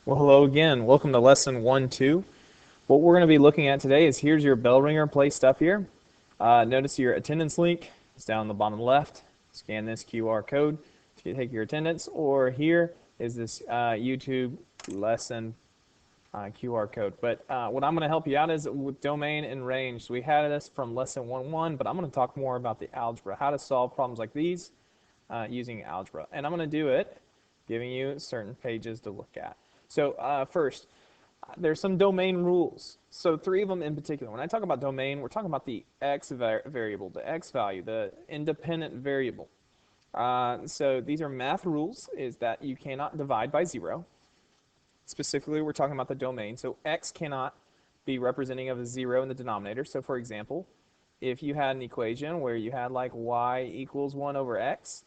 Well, hello again. Welcome to lesson 1-2. What we're going to be looking at today is here's your bell ringer placed up here. Notice your attendance link is down the bottom left. Scan this QR code to take your attendance, or here is this YouTube lesson QR code. But what I'm going to help you out is with domain and range. So we had this from lesson 1-1, but I'm going to talk more about the algebra, how to solve problems like these using algebra. And I'm going to do it giving you certain pages to look at. So first, there's some domain rules. So 3 of them in particular. When I talk about domain, we're talking about the x variable, the x value, the independent variable. So these are math rules, is that you cannot divide by 0. Specifically, we're talking about the domain. So x cannot be representing of a 0 in the denominator. So for example, if you had an equation where you had like y equals 1 over x,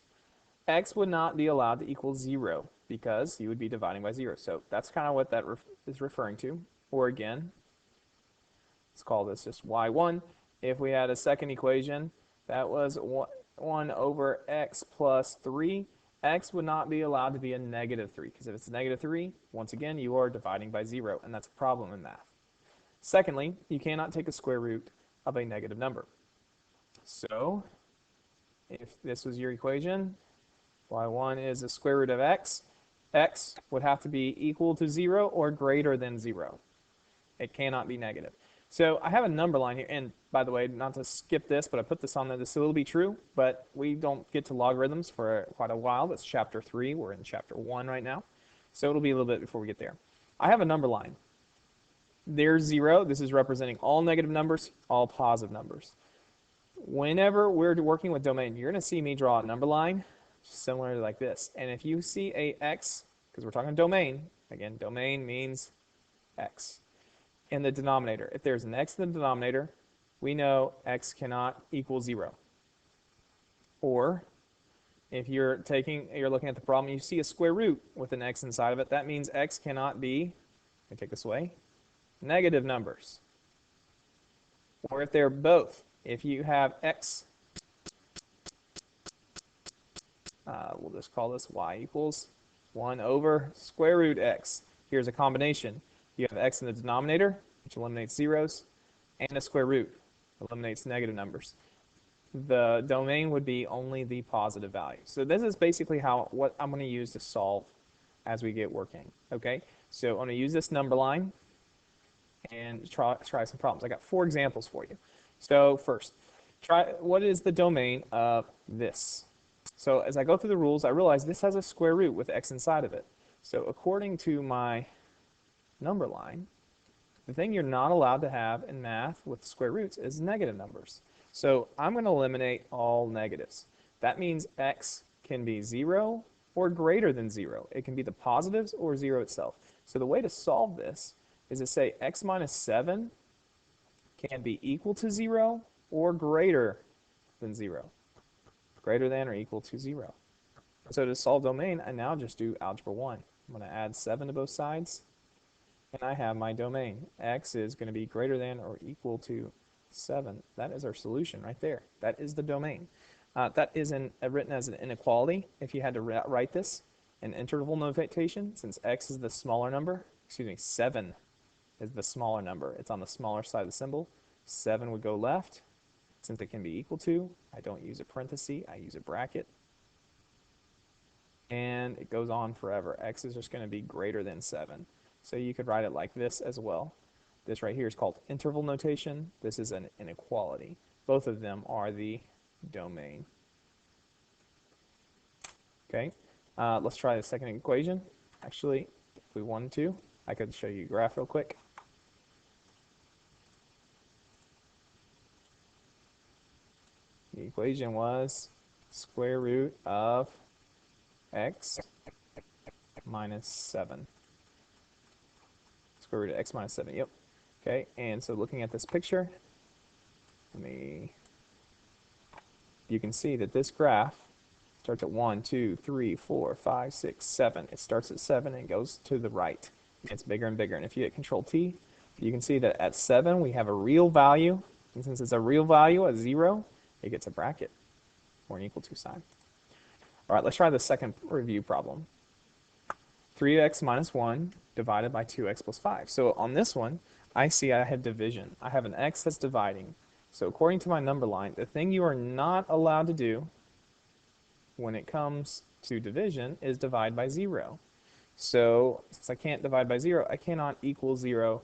x would not be allowed to equal 0 because you would be dividing by 0. So that's kind of what that is referring to. Or again, let's call this just y1. If we had a second equation that was 1 over x plus 3, x would not be allowed to be a negative 3, because if it's a negative 3, once again, you are dividing by 0, and that's a problem in math. Secondly, you cannot take a square root of a negative number. So if this was your equation, y1 is the square root of x, x would have to be equal to 0 or greater than 0. It cannot be negative. So I have a number line here, and by the way, not to skip this, but I put this on there. This will be true, but we don't get to logarithms for quite a while. That's chapter 3. We're in chapter 1 right now, so it'll be a little bit before we get there. I have a number line. There's 0. This is representing all negative numbers, all positive numbers. Whenever we're working with domain, you're going to see me draw a number line similar like this. And if you see a x, because we're talking domain, again, domain means x, in the denominator. If there's an x in the denominator, we know x cannot equal 0. Or if you're looking at the problem, you see a square root with an x inside of it, that means x cannot be, let me take this away, negative numbers. Or if they're both, if you have x, we'll just call this y equals 1 over square root x. Here's a combination. You have x in the denominator, which eliminates zeros, and a square root, eliminates negative numbers. The domain would be only the positive value. So this is basically what I'm going to use to solve as we get working. Okay, so I'm going to use this number line and try some problems. I got 4 examples for you. So first, what is the domain of this? So as I go through the rules, I realize this has a square root with x inside of it. So according to my number line, the thing you're not allowed to have in math with square roots is negative numbers. So I'm going to eliminate all negatives. That means x can be 0 or greater than 0. It can be the positives or 0 itself. So the way to solve this is to say x minus 7 can be equal to 0 or greater than 0. Greater than or equal to 0. So to solve domain, I now just do algebra 1. I'm going to add 7 to both sides, and I have my domain. X is going to be greater than or equal to 7. That is our solution right there. That is the domain. That is written as an inequality. If you had to write this in interval notation, since x is the smaller number, 7 is the smaller number. It's on the smaller side of the symbol. 7 would go left. Since it can be equal to, I don't use a parenthesis, I use a bracket. And it goes on forever. X is just going to be greater than 7. So you could write it like this as well. This right here is called interval notation. This is an inequality. Both of them are the domain. Okay, let's try the second equation. Actually, if we wanted to, I could show you a graph real quick. The equation was square root of x minus 7. Square root of x minus 7, yep. Okay, and so looking at this picture, you can see that this graph starts at 1, 2, 3, 4, 5, 6, 7. It starts at 7 and goes to the right. It gets bigger and bigger. And if you hit Control T, you can see that at 7 we have a real value. And since it's a real value at 0, it gets a bracket or an equal to sign. All right, let's try the second review problem. 3x minus 1 divided by 2x plus 5. So on this one, I see I have division. I have an x that's dividing. So according to my number line, the thing you are not allowed to do when it comes to division is divide by 0. So since I can't divide by 0, I cannot equal 0.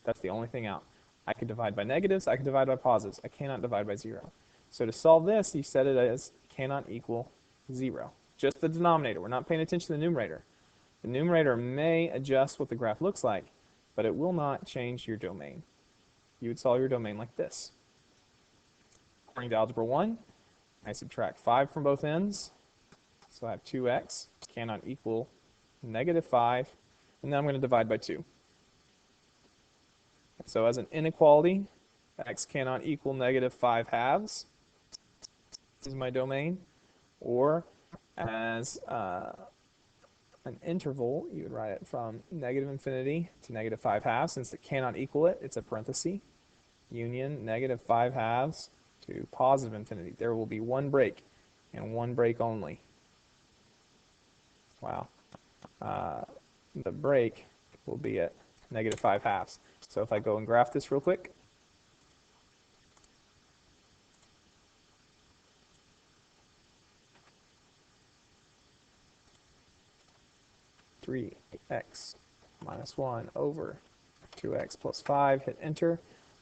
That's the only thing out. I could divide by negatives, I could divide by positives. I cannot divide by 0. So to solve this, you set it as cannot equal 0. Just the denominator. We're not paying attention to the numerator. The numerator may adjust what the graph looks like, but it will not change your domain. You would solve your domain like this. According to Algebra 1, I subtract 5 from both ends. So I have 2x cannot equal negative 5, and then I'm going to divide by 2. So as an inequality, x cannot equal negative 5 halves. This is my domain. Or as an interval, you would write it from negative infinity to negative 5 halves. Since it cannot equal it, it's a parenthesis. Union negative 5 halves to positive infinity. There will be one break, and one break only. Wow. The break will be at negative 5 halves. So if I go and graph this real quick, x minus 1 over 2x plus 5, hit enter.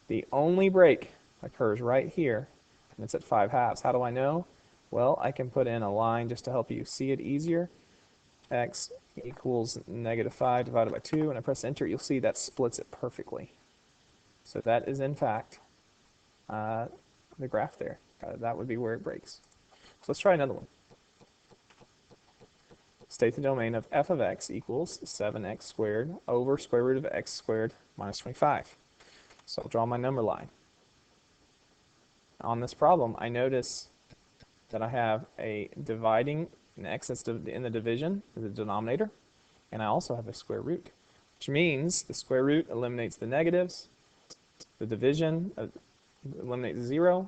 The only break occurs right here, and it's at 5 halves. How do I know? Well, I can put in a line just to help you see it easier. X equals negative 5 divided by 2, and I press enter, you'll see that splits it perfectly. So that is, in fact, the graph there. That would be where it breaks. So let's try another one. State the domain of f of x equals 7x squared over square root of x squared minus 25. So I'll draw my number line. On this problem, I notice that I have a dividing an x that's in the division, the denominator, and I also have a square root, which means the square root eliminates the negatives, the division eliminates 0.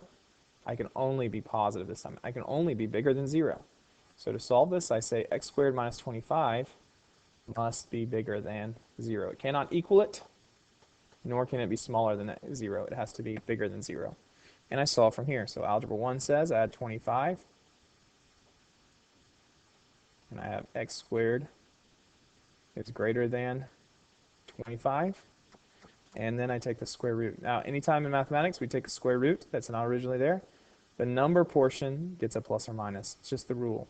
I can only be positive this time. I can only be bigger than 0. So to solve this, I say x squared minus 25 must be bigger than 0. It cannot equal it, nor can it be smaller than 0. It has to be bigger than 0. And I solve from here. So Algebra 1 says add 25, and I have x squared is greater than 25. And then I take the square root. Now, anytime in mathematics we take a square root that's not originally there, the number portion gets a plus or minus. It's just the rule.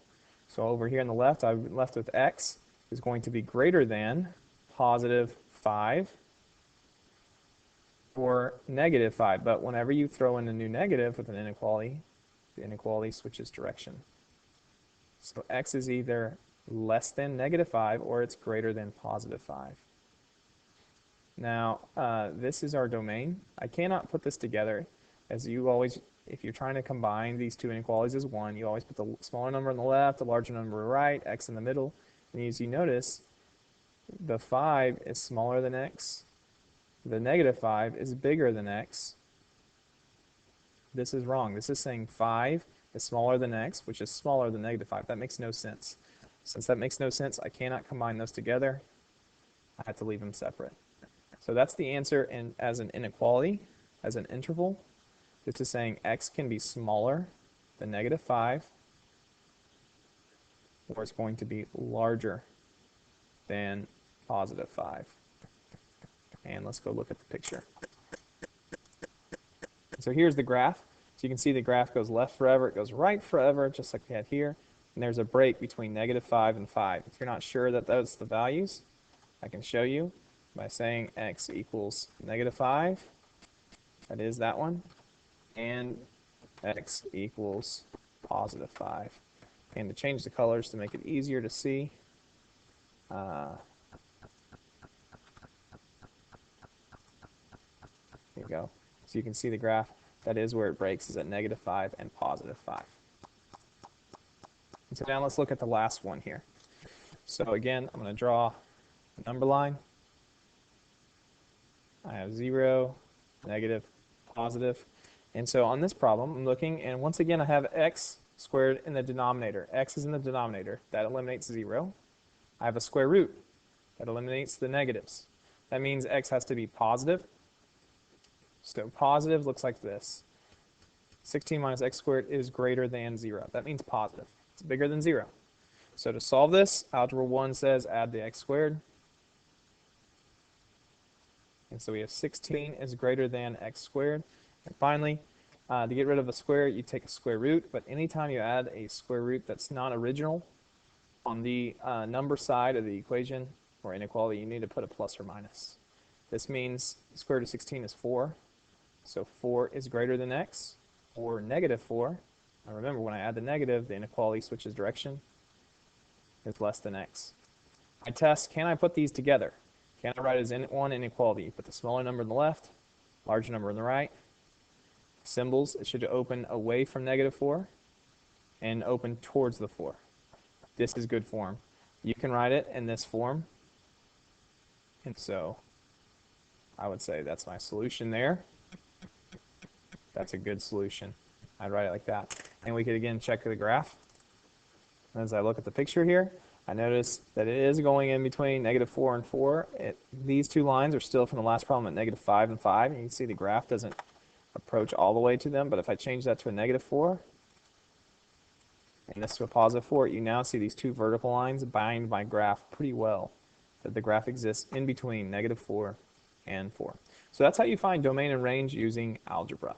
So over here on the left, I'm left with x is going to be greater than positive 5 or negative 5. But whenever you throw in a new negative with an inequality, the inequality switches direction. So x is either less than negative 5 or it's greater than positive 5. Now, this is our domain. I cannot put this together, as you always, if you're trying to combine these two inequalities as one, you always put the smaller number on the left, the larger number on the right, x in the middle. And as you notice, the 5 is smaller than x. The negative 5 is bigger than x. This is wrong. This is saying 5 is smaller than x, which is smaller than negative 5. That makes no sense. Since that makes no sense, I cannot combine those together. I have to leave them separate. So that's the answer as an inequality, as an interval. This is saying x can be smaller than negative 5, or it's going to be larger than positive 5. And let's go look at the picture. So here's the graph. So you can see the graph goes left forever, it goes right forever, just like we had here. And there's a break between negative 5 and 5. If you're not sure that that's the values, I can show you by saying x equals negative 5. That is that one. And x equals positive 5. And to change the colors to make it easier to see, here you go. So you can see the graph. That is where it breaks, is at negative 5 and positive 5. And so now let's look at the last one here. So again, I'm going to draw a number line. I have 0, negative, positive. And so on this problem, I'm looking, and once again, I have x squared in the denominator. X is in the denominator. That eliminates 0. I have a square root. That eliminates the negatives. That means x has to be positive. So positive looks like this. 16 minus x squared is greater than 0. That means positive. It's bigger than 0. So to solve this, Algebra 1 says add the x squared. And so we have 16 is greater than x squared. And finally, to get rid of a square, you take a square root. But anytime you add a square root that's not original on the number side of the equation or inequality, you need to put a plus or minus. This means the square root of 16 is 4. So 4 is greater than x, or negative 4. Now remember, when I add the negative, the inequality switches direction. It's less than x. I test, can I put these together? Can I write it as one inequality? You put the smaller number on the left, larger number on the right. Symbols, it should open away from negative 4 and open towards the 4. This is good form. You can write it in this form. And so I would say that's my solution there. That's a good solution. I'd write it like that. And we could again check the graph. As I look at the picture here, I notice that it is going in between negative 4 and 4. These two lines are still from the last problem at negative 5 and 5. And you can see the graph doesn't approach all the way to them. But if I change that to a negative 4 and this to a positive 4, you now see these two vertical lines bind my graph pretty well. That the graph exists in between negative 4 and 4. So that's how you find domain and range using algebra.